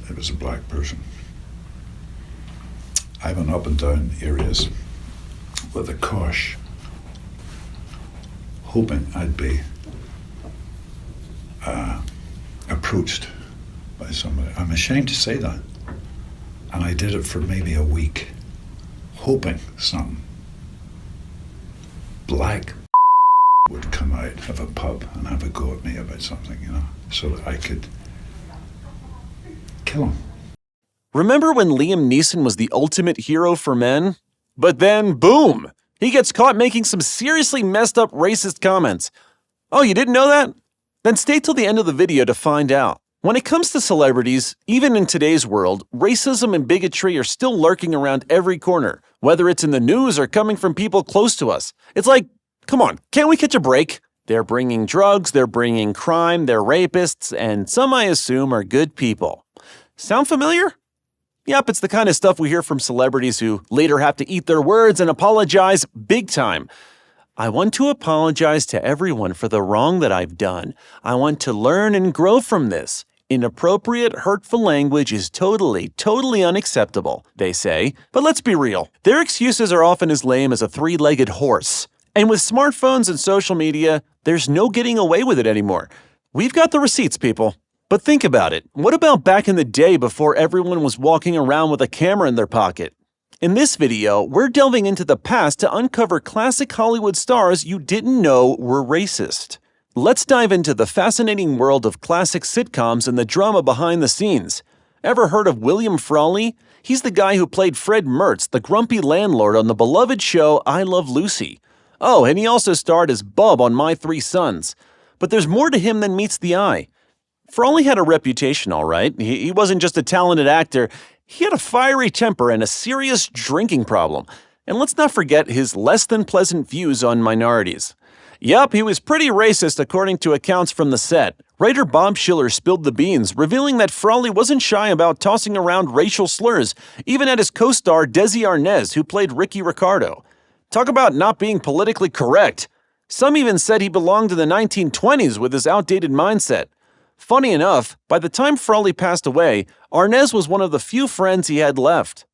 it was a black person. I went up and down areas with a cosh, hoping I'd be approached by somebody. I'm ashamed to say that. And I did it for maybe a week, hoping some black would come out of a pub and have a go at me about something, so that I could kill him. Remember when Liam Neeson was the ultimate hero for men? But then, boom! He gets caught making some seriously messed up racist comments. Oh, you didn't know that? Then stay till the end of the video to find out. When it comes to celebrities, even in today's world, racism and bigotry are still lurking around every corner, whether it's in the news or coming from people close to us. It's like, come on, can't we catch a break? They're bringing drugs, they're bringing crime, they're rapists, and some I assume are good people. Sound familiar? Yep, it's the kind of stuff we hear from celebrities who later have to eat their words and apologize big time. I want to apologize to everyone for the wrong that I've done. I want to learn and grow from this. Inappropriate, hurtful language is totally unacceptable, they say. But let's be real. Their excuses are often as lame as a three-legged horse. And with smartphones and social media, there's no getting away with it anymore. We've got the receipts, people. But think about it. What about back in the day before everyone was walking around with a camera in their pocket? In this video, we're delving into the past to uncover classic Hollywood stars you didn't know were racist. Let's dive into the fascinating world of classic sitcoms and the drama behind the scenes. Ever heard of William Frawley? He's the guy who played Fred Mertz, the grumpy landlord on the beloved show I Love Lucy. Oh, and he also starred as Bub on My Three Sons. But there's more to him than meets the eye. Frawley had a reputation, all right. He wasn't just a talented actor. He had a fiery temper and a serious drinking problem. And let's not forget his less-than-pleasant views on minorities. Yup, he was pretty racist according to accounts from the set. Writer Bob Schiller spilled the beans, revealing that Frawley wasn't shy about tossing around racial slurs, even at his co-star Desi Arnaz, who played Ricky Ricardo. Talk about not being politically correct. Some even said he belonged to the 1920s with his outdated mindset. Funny enough, by the time Frawley passed away, Arnaz was one of the few friends he had left.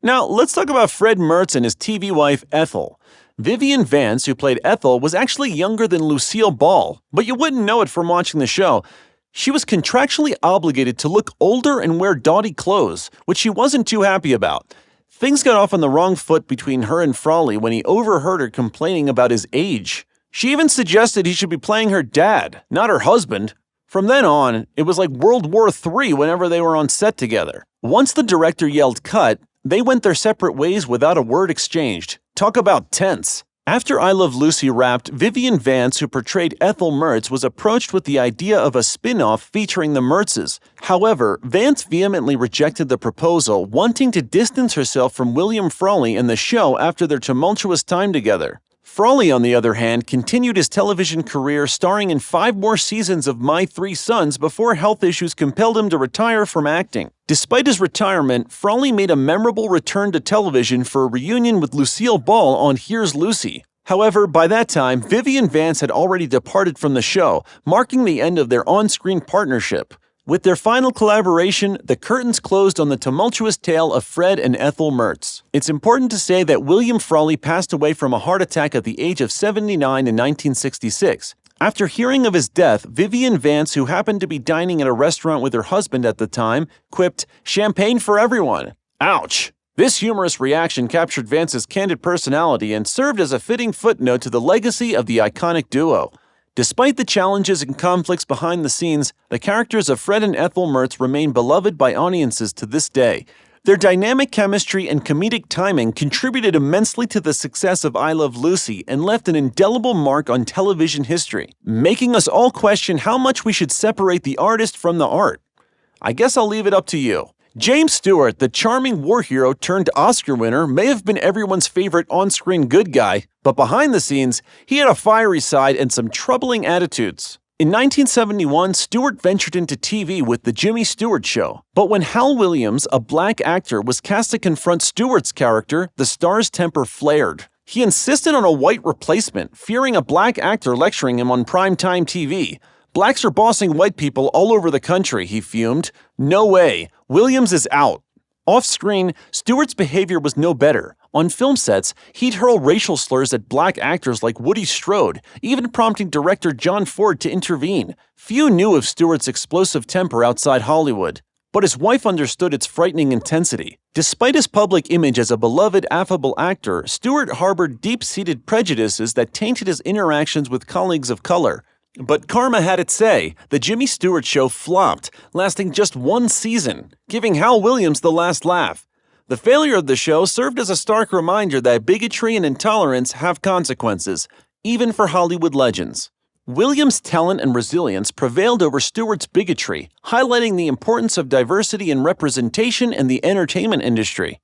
Now, let's talk about Fred Mertz and his TV wife, Ethel. Vivian Vance, who played Ethel, was actually younger than Lucille Ball, but you wouldn't know it from watching the show. She was contractually obligated to look older and wear dowdy clothes, which she wasn't too happy about. Things got off on the wrong foot between her and Frawley when he overheard her complaining about his age. She even suggested he should be playing her dad, not her husband. From then on, it was like World War III whenever they were on set together. Once the director yelled cut, they went their separate ways without a word exchanged. Talk about tense. After I Love Lucy wrapped, Vivian Vance, who portrayed Ethel Mertz, was approached with the idea of a spin-off featuring the Mertzes. However, Vance vehemently rejected the proposal, wanting to distance herself from William Frawley and the show after their tumultuous time together. Frawley, on the other hand, continued his television career, starring in 5 more seasons of My Three Sons before health issues compelled him to retire from acting. Despite his retirement, Frawley made a memorable return to television for a reunion with Lucille Ball on Here's Lucy. However, by that time, Vivian Vance had already departed from the show, marking the end of their on-screen partnership. With their final collaboration, the curtains closed on the tumultuous tale of Fred and Ethel Mertz. It's important to say that William Frawley passed away from a heart attack at the age of 79 in 1966. After hearing of his death, Vivian Vance, who happened to be dining at a restaurant with her husband at the time, quipped, "Champagne for everyone." Ouch! This humorous reaction captured Vance's candid personality and served as a fitting footnote to the legacy of the iconic duo. Despite the challenges and conflicts behind the scenes, the characters of Fred and Ethel Mertz remain beloved by audiences to this day. Their dynamic chemistry and comedic timing contributed immensely to the success of I Love Lucy and left an indelible mark on television history, making us all question how much we should separate the artist from the art. I guess I'll leave it up to you. James Stewart, the charming war hero turned Oscar winner, may have been everyone's favorite on-screen good guy, but behind the scenes, he had a fiery side and some troubling attitudes. In 1971, Stewart ventured into TV with The Jimmy Stewart Show, but when Hal Williams, a black actor, was cast to confront Stewart's character, the star's temper flared. He insisted on a white replacement, fearing a black actor lecturing him on primetime TV. Blacks are bossing white people all over the country, he fumed. No way. Williams is out. Off-screen, Stewart's behavior was no better. On film sets, he'd hurl racial slurs at black actors like Woody Strode, even prompting director John Ford to intervene. Few knew of Stewart's explosive temper outside Hollywood, but his wife understood its frightening intensity. Despite his public image as a beloved, affable actor, Stewart harbored deep-seated prejudices that tainted his interactions with colleagues of color. But karma had its say. The Jimmy Stewart Show flopped, lasting just one season, giving Hal Williams the last laugh. The failure of the show served as a stark reminder that bigotry and intolerance have consequences, even for Hollywood legends. Williams' talent and resilience prevailed over Stewart's bigotry, highlighting the importance of diversity and representation in the entertainment industry.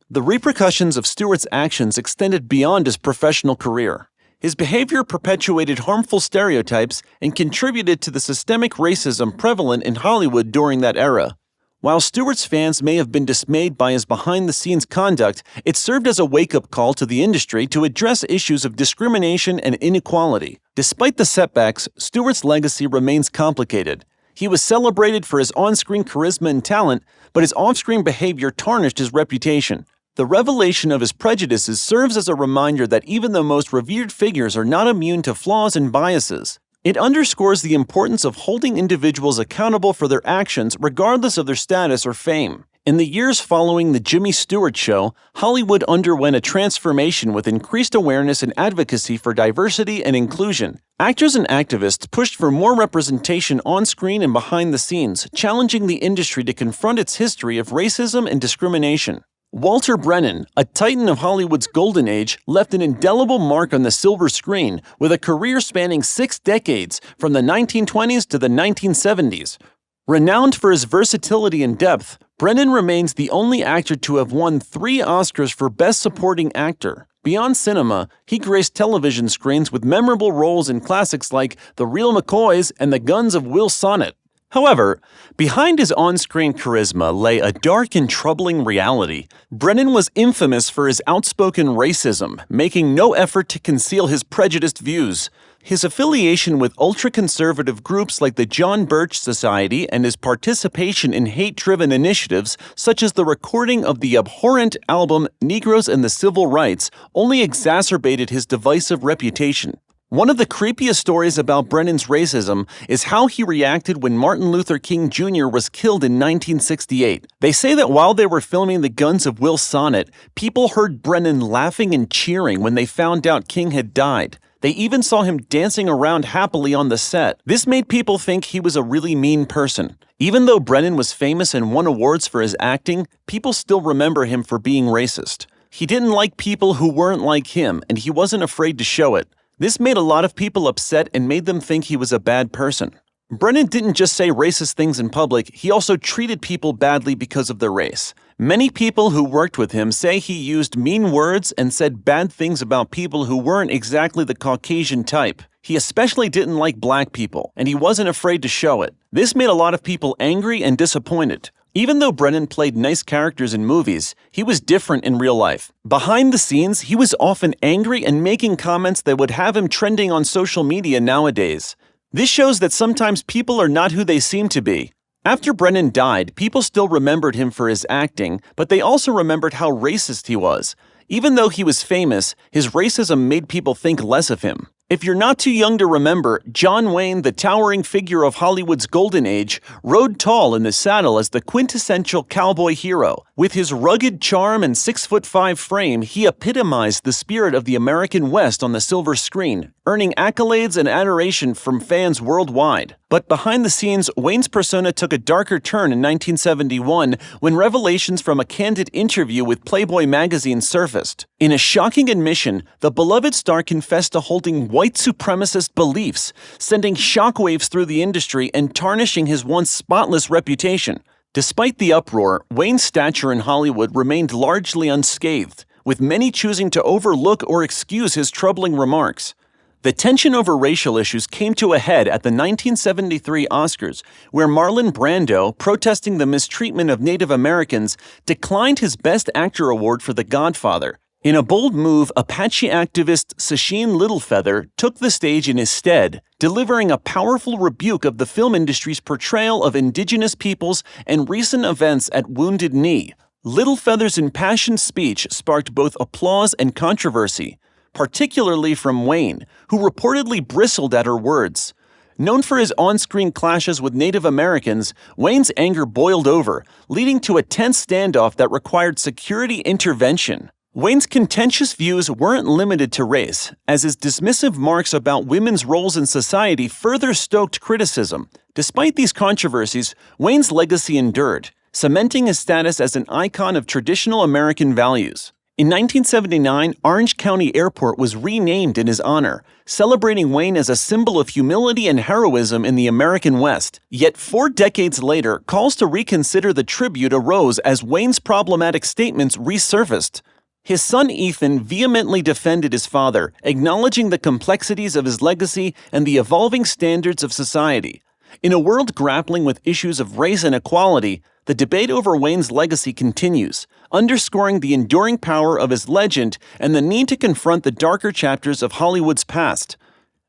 The repercussions of Stewart's actions extended beyond his professional career. His behavior perpetuated harmful stereotypes and contributed to the systemic racism prevalent in Hollywood during that era. While Stewart's fans may have been dismayed by his behind-the-scenes conduct, it served as a wake-up call to the industry to address issues of discrimination and inequality. Despite the setbacks, Stewart's legacy remains complicated. He was celebrated for his on-screen charisma and talent, but his off-screen behavior tarnished his reputation. The revelation of his prejudices serves as a reminder that even the most revered figures are not immune to flaws and biases. It underscores the importance of holding individuals accountable for their actions regardless of their status or fame. In the years following The Jimmy Stewart Show, Hollywood underwent a transformation with increased awareness and advocacy for diversity and inclusion. Actors and activists pushed for more representation on screen and behind the scenes, challenging the industry to confront its history of racism and discrimination. Walter Brennan, a titan of Hollywood's golden age, left an indelible mark on the silver screen with a career spanning 6 decades, from the 1920s to the 1970s. Renowned for his versatility and depth, Brennan remains the only actor to have won 3 Oscars for Best Supporting Actor. Beyond cinema, he graced television screens with memorable roles in classics like The Real McCoys and The Guns of Will Sonnet. However, behind his on-screen charisma lay a dark and troubling reality. Brennan was infamous for his outspoken racism, making no effort to conceal his prejudiced views. His affiliation with ultra-conservative groups like the John Birch Society and his participation in hate-driven initiatives such as the recording of the abhorrent album Negroes and the Civil Rights only exacerbated his divisive reputation. One of the creepiest stories about Brennan's racism is how he reacted when Martin Luther King Jr. was killed in 1968. They say that while they were filming The Guns of Will Sonnet, people heard Brennan laughing and cheering when they found out King had died. They even saw him dancing around happily on the set. This made people think he was a really mean person. Even though Brennan was famous and won awards for his acting, people still remember him for being racist. He didn't like people who weren't like him, and he wasn't afraid to show it. This made a lot of people upset and made them think he was a bad person. Brennan didn't just say racist things in public, he also treated people badly because of their race. Many people who worked with him say he used mean words and said bad things about people who weren't exactly the Caucasian type. He especially didn't like black people, and he wasn't afraid to show it. This made a lot of people angry and disappointed. Even though Brennan played nice characters in movies, he was different in real life. Behind the scenes, he was often angry and making comments that would have him trending on social media nowadays. This shows that sometimes people are not who they seem to be. After Brennan died, people still remembered him for his acting, but they also remembered how racist he was. Even though he was famous, his racism made people think less of him. If you're not too young to remember, John Wayne, the towering figure of Hollywood's golden age, rode tall in the saddle as the quintessential cowboy hero. With his rugged charm and 6'5" frame, he epitomized the spirit of the American West on the silver screen, earning accolades and adoration from fans worldwide. But behind the scenes, Wayne's persona took a darker turn in 1971 when revelations from a candid interview with Playboy magazine surfaced. In a shocking admission, the beloved star confessed to holding white supremacist beliefs, sending shockwaves through the industry and tarnishing his once spotless reputation. Despite the uproar, Wayne's stature in Hollywood remained largely unscathed, with many choosing to overlook or excuse his troubling remarks. The tension over racial issues came to a head at the 1973 Oscars, where Marlon Brando, protesting the mistreatment of Native Americans, declined his Best Actor award for The Godfather. In a bold move, Apache activist Sacheen Littlefeather took the stage in his stead, delivering a powerful rebuke of the film industry's portrayal of indigenous peoples and recent events at Wounded Knee. Littlefeather's impassioned speech sparked both applause and controversy, particularly from Wayne, who reportedly bristled at her words. Known for his on-screen clashes with Native Americans, Wayne's anger boiled over, leading to a tense standoff that required security intervention. Wayne's contentious views weren't limited to race, as his dismissive remarks about women's roles in society further stoked criticism. Despite these controversies, Wayne's legacy endured, cementing his status as an icon of traditional American values. In 1979, Orange County Airport was renamed in his honor, celebrating Wayne as a symbol of humility and heroism in the American West. Yet 4 decades later, calls to reconsider the tribute arose as Wayne's problematic statements resurfaced. His son Ethan vehemently defended his father, acknowledging the complexities of his legacy and the evolving standards of society. In a world grappling with issues of race and equality, the debate over Wayne's legacy continues, underscoring the enduring power of his legend and the need to confront the darker chapters of Hollywood's past.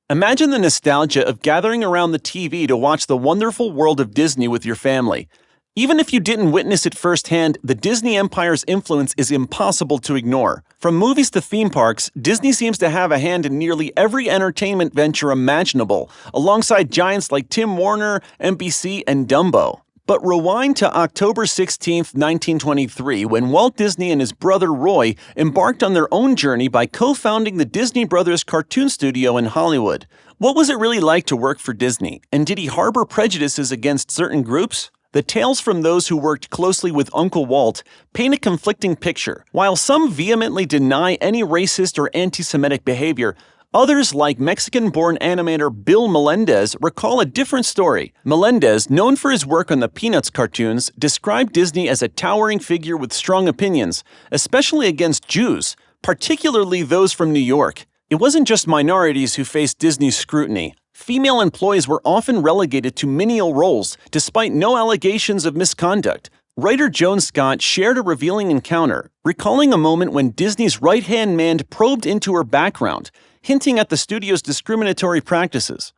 Imagine the nostalgia of gathering around the TV to watch the wonderful world of Disney with your family. Even if you didn't witness it firsthand, the Disney Empire's influence is impossible to ignore. From movies to theme parks, Disney seems to have a hand in nearly every entertainment venture imaginable, alongside giants like Tim Warner, NBC, and Dumbo. But rewind to October 16, 1923, when Walt Disney and his brother Roy embarked on their own journey by co-founding the Disney Brothers cartoon studio in Hollywood. What was it really like to work for Disney, and did he harbor prejudices against certain groups? The tales from those who worked closely with Uncle Walt paint a conflicting picture. While some vehemently deny any racist or anti-Semitic behavior, others, like Mexican-born animator Bill Melendez, recall a different story. Melendez, known for his work on the Peanuts cartoons, described Disney as a towering figure with strong opinions, especially against Jews, particularly those from New York. It wasn't just minorities who faced Disney's scrutiny. Female employees were often relegated to menial roles, despite no allegations of misconduct. Writer Joan Scott shared a revealing encounter, recalling a moment when Disney's right-hand man probed into her background, hinting at the studio's discriminatory practices.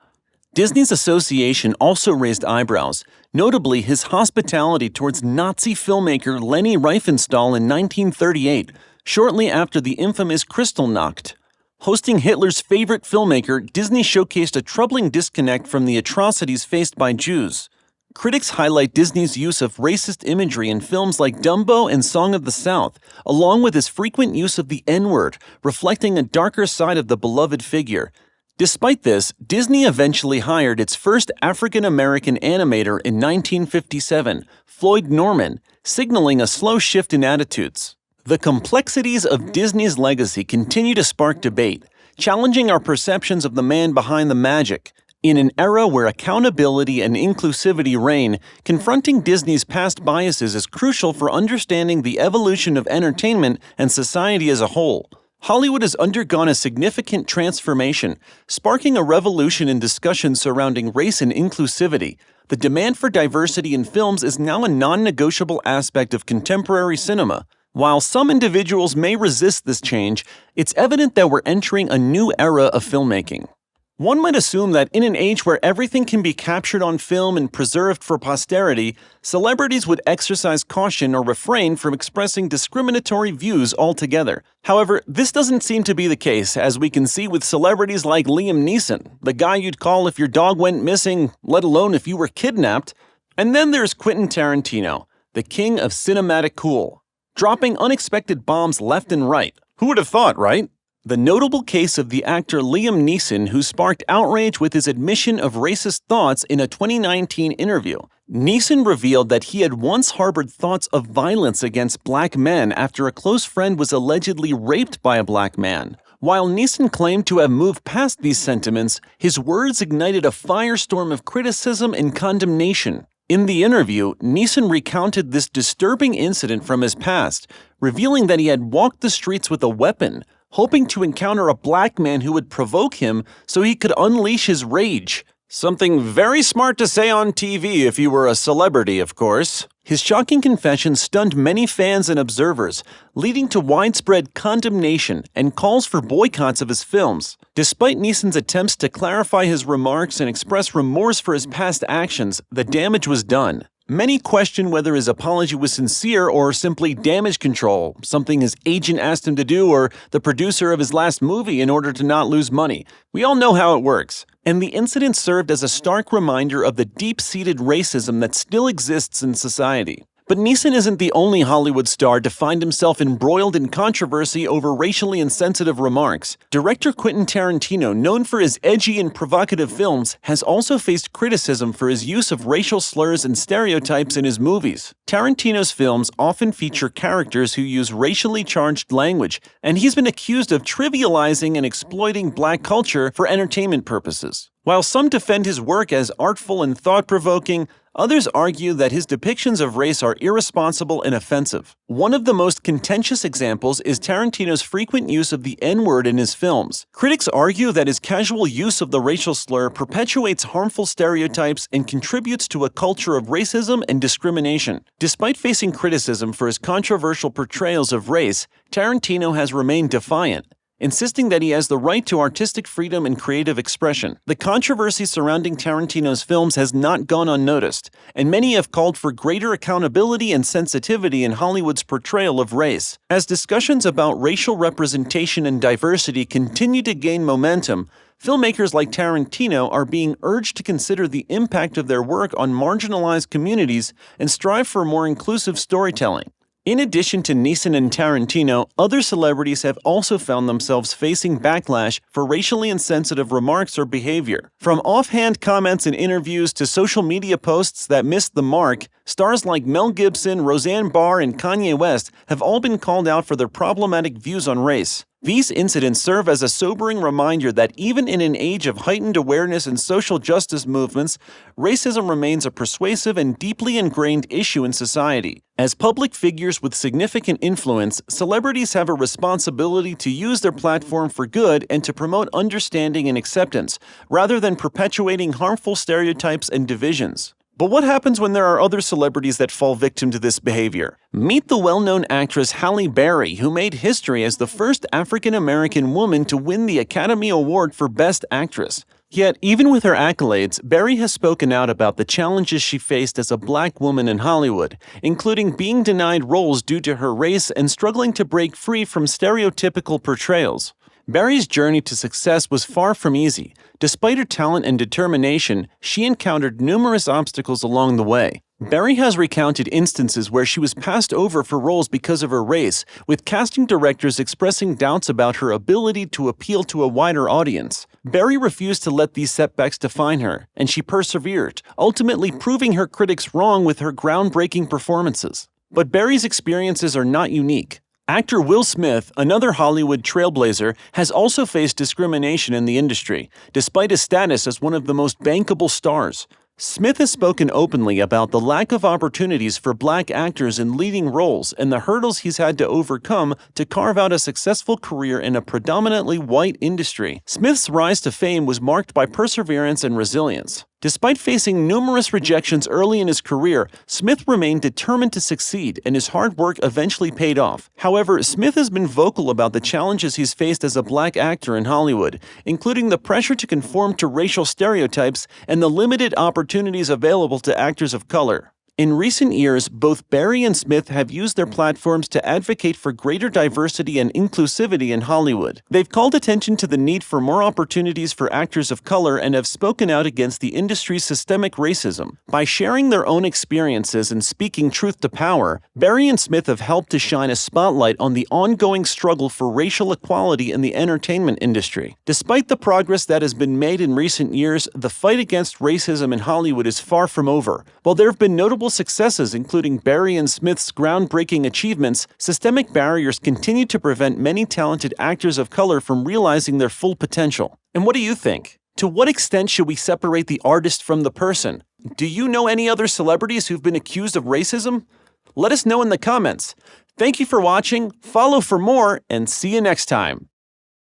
Disney's association also raised eyebrows, notably his hospitality towards Nazi filmmaker Leni Riefenstahl in 1938, shortly after the infamous Kristallnacht. Hosting Hitler's favorite filmmaker, Disney showcased a troubling disconnect from the atrocities faced by Jews. Critics highlight Disney's use of racist imagery in films like Dumbo and Song of the South, along with his frequent use of the N-word, reflecting a darker side of the beloved figure. Despite this, Disney eventually hired its first African-American animator in 1957, Floyd Norman, signaling a slow shift in attitudes. The complexities of Disney's legacy continue to spark debate, challenging our perceptions of the man behind the magic. In an era where accountability and inclusivity reign, confronting Disney's past biases is crucial for understanding the evolution of entertainment and society as a whole. Hollywood has undergone a significant transformation, sparking a revolution in discussions surrounding race and inclusivity. The demand for diversity in films is now a non-negotiable aspect of contemporary cinema. While some individuals may resist this change, it's evident that we're entering a new era of filmmaking. One might assume that in an age where everything can be captured on film and preserved for posterity, celebrities would exercise caution or refrain from expressing discriminatory views altogether. However, this doesn't seem to be the case, as we can see with celebrities like Liam Neeson, the guy you'd call if your dog went missing, let alone if you were kidnapped. And then there's Quentin Tarantino, the king of cinematic cool, dropping unexpected bombs left and right. Who would have thought, right? The notable case of the actor Liam Neeson, who sparked outrage with his admission of racist thoughts in a 2019 interview. Neeson revealed that he had once harbored thoughts of violence against black men after a close friend was allegedly raped by a black man. While Neeson claimed to have moved past these sentiments, his words ignited a firestorm of criticism and condemnation. In the interview, Neeson recounted this disturbing incident from his past, revealing that he had walked the streets with a weapon, hoping to encounter a black man who would provoke him so he could unleash his rage. Something very smart to say on TV if you were a celebrity, of course. His shocking confession stunned many fans and observers, leading to widespread condemnation and calls for boycotts of his films. Despite Neeson's attempts to clarify his remarks and express remorse for his past actions, the damage was done. Many question whether his apology was sincere or simply damage control, something his agent asked him to do, or the producer of his last movie in order to not lose money. We all know how it works. And the incident served as a stark reminder of the deep-seated racism that still exists in society. But Neeson isn't the only Hollywood star to find himself embroiled in controversy over racially insensitive remarks. Director Quentin Tarantino, known for his edgy and provocative films, has also faced criticism for his use of racial slurs and stereotypes in his movies. Tarantino's films often feature characters who use racially charged language, and he's been accused of trivializing and exploiting black culture for entertainment purposes. While some defend his work as artful and thought-provoking, others argue that his depictions of race are irresponsible and offensive. One of the most contentious examples is Tarantino's frequent use of the N-word in his films. Critics argue that his casual use of the racial slur perpetuates harmful stereotypes and contributes to a culture of racism and discrimination. Despite facing criticism for his controversial portrayals of race, Tarantino has remained defiant, insisting that he has the right to artistic freedom and creative expression. The controversy surrounding Tarantino's films has not gone unnoticed, and many have called for greater accountability and sensitivity in Hollywood's portrayal of race. As discussions about racial representation and diversity continue to gain momentum, filmmakers like Tarantino are being urged to consider the impact of their work on marginalized communities and strive for more inclusive storytelling. In addition to Neeson and Tarantino, other celebrities have also found themselves facing backlash for racially insensitive remarks or behavior. From offhand comments in interviews to social media posts that missed the mark, stars like Mel Gibson, Roseanne Barr, and Kanye West have all been called out for their problematic views on race. These incidents serve as a sobering reminder that even in an age of heightened awareness and social justice movements, racism remains a persuasive and deeply ingrained issue in society. As public figures with significant influence, celebrities have a responsibility to use their platform for good and to promote understanding and acceptance, rather than perpetuating harmful stereotypes and divisions. But what happens when there are other celebrities that fall victim to this behavior? Meet the well-known actress Halle Berry, who made history as the first African-American woman to win the Academy Award for Best Actress. Yet, even with her accolades, Berry has spoken out about the challenges she faced as a black woman in Hollywood, including being denied roles due to her race and struggling to break free from stereotypical portrayals. Berry's journey to success was far from easy. Despite her talent and determination, she encountered numerous obstacles along the way. Berry has recounted instances where she was passed over for roles because of her race, with casting directors expressing doubts about her ability to appeal to a wider audience. Berry refused to let these setbacks define her, and she persevered, ultimately proving her critics wrong with her groundbreaking performances. But Berry's experiences are not unique. Actor Will Smith, another Hollywood trailblazer, has also faced discrimination in the industry, despite his status as one of the most bankable stars. Smith has spoken openly about the lack of opportunities for black actors in leading roles and the hurdles he's had to overcome to carve out a successful career in a predominantly white industry. Smith's rise to fame was marked by perseverance and resilience. Despite facing numerous rejections early in his career, Smith remained determined to succeed, and his hard work eventually paid off. However, Smith has been vocal about the challenges he's faced as a black actor in Hollywood, including the pressure to conform to racial stereotypes and the limited opportunities available to actors of color. In recent years, both Berry and Smith have used their platforms to advocate for greater diversity and inclusivity in Hollywood. They've called attention to the need for more opportunities for actors of color and have spoken out against the industry's systemic racism. By sharing their own experiences and speaking truth to power, Berry and Smith have helped to shine a spotlight on the ongoing struggle for racial equality in the entertainment industry. Despite the progress that has been made in recent years, the fight against racism in Hollywood is far from over. While there have been notable successes, including Berry and Smith's groundbreaking achievements, systemic barriers continue to prevent many talented actors of color from realizing their full potential. And what do you think? To what extent should we separate the artist from the person? Do you know any other celebrities who've been accused of racism? Let us know in the comments. Thank you for watching, follow for more, and see you next time.